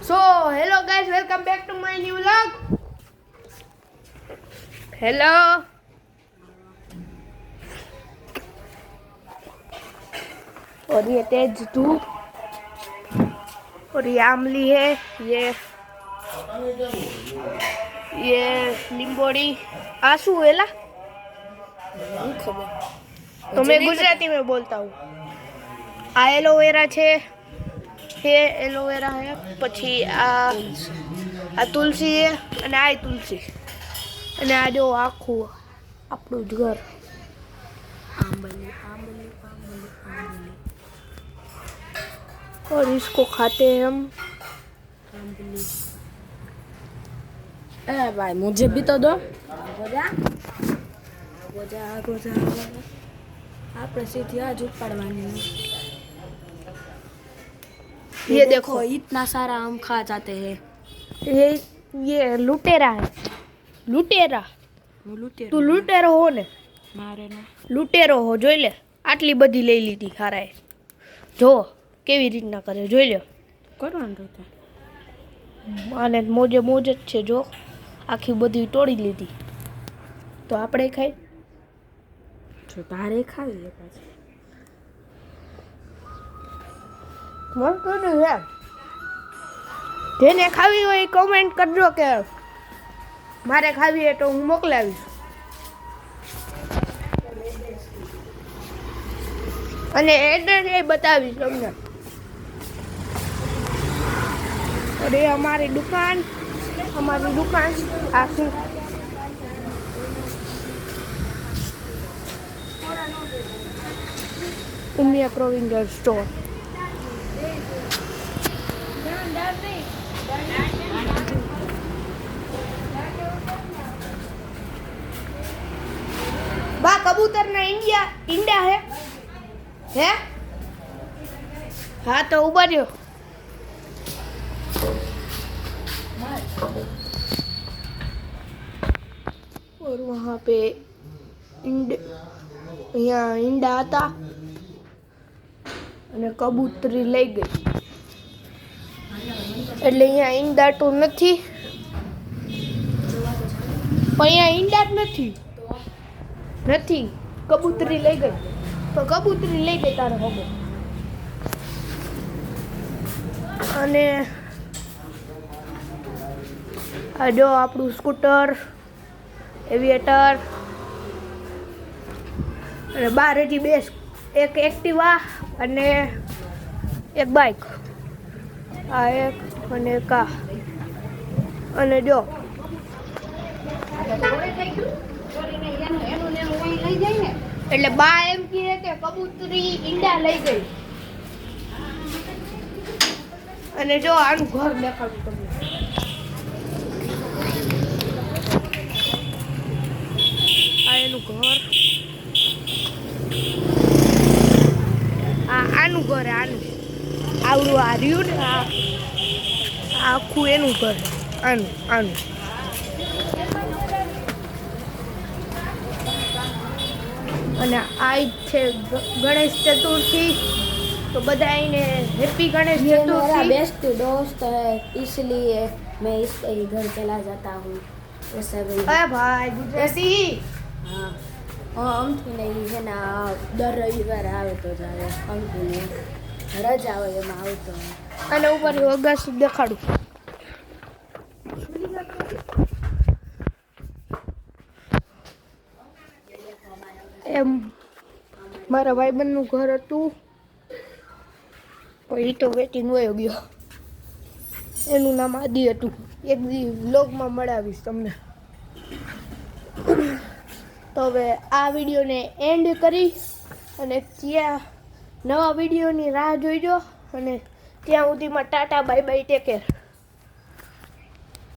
So, hello guys, welcome back to my new vlog. Hello. और ये तेज धूप और ये आमली है, ये लिंबोड़ी आंसू है ला। तो मैं गुजराती में बोलता हूँ। आ एलोवेरा छे, एलोवेरा है, પછી આ તુલસી છે અને આ તુલસી અને આ જો આખું આપણું જ ઘર आंबली आंबली आंबली आंबली और इसको खाते हैं हम आंबली। ए भाई मुझे भी तो दो। गोजा गोजा गोजा आप सीधी आज उपाड़वानी। ये देखो इतना सारा आम खा जाते हैं। ये लुटेरा है, लुटेरा। તું લૂંટેરો હો ને, મારે ને લૂંટેરો હો। જોઈ લે આટલી બધી લઈ લીધી હારાએ, જો કેવી રીતના કરે, જોઈ લે। કરવાનું તો આને મોજે મોજ જ છે, જો આખી બધી તોડી લીધી। તો આપણે ખાઈ જો તારે ખાવી લે પાછી મસ્ત છે। જેને ખાવી હોય કમેન્ટ કરજો કે મારે ખાવી હોય તો હું મોકલાવીશ। અને એડ્રેસ એ બતાવીશ તમને। और ये हमारी दुकान आखिर उमिया प्रोविंशियल स्टोर। बा कबूतर ना इंडिया है हाँ तो उभा रहो। और वहाँ पे यहाँ ઈંડા હતા અને કબૂતરી લઈ ગઈ, એટલે અહીંયા ઈંડા તો નથી, પણ અહીંયા ઈંડા જ નથી, કબૂતરી લઈ ગઈ। તો કબૂતરી લઈ ગઈ તારે હગો। અને આ જો આપણું સ્કૂટર એવિએટર અને બાર હજી બે, એક એક્ટિવા અને એક બાઇક, આ એક અને એક આ। અને જો એટલે બા એમ કહે કે કબૂતરી ઈંડા લઈ ગઈ। અને જો આનું ઘર દેખાડું તમને, આ એનું ઘર, આનું ઘર, આનું આવડું આ રહ્યું ને, આ આખું એનું ઘર, આનું અને આ છે ગણેશ ચતુર્થી। तो बधाई हैप्पी गणेश चतुर्थी। मेरा बेस्ट दोस्त है इसलिए मैं इसके ही घर चला जाता हूँ। ऐसा भी अरे भाई गुजराती हाँ अमथी नहीं है ना, दर रविवार आवे तो जावे अमथी ने रजा હોય એમાં આવતો અને ઉપર અગાસી દેખાડું। એમ મારા ભાઈબંધનું ઘર હતું, પણ એ તો વેચીને વયો ગયો। એનું નામ આદિ હતું। એક દી વ્લોગમાં મળાવીશ તમને। તો હવે આ વિડીયોને એન્ડ કરી અને ત્યાં નવા વિડીયોની રાહ જોઈજો। અને ત્યાં સુધીમાં Tata bye bye take care.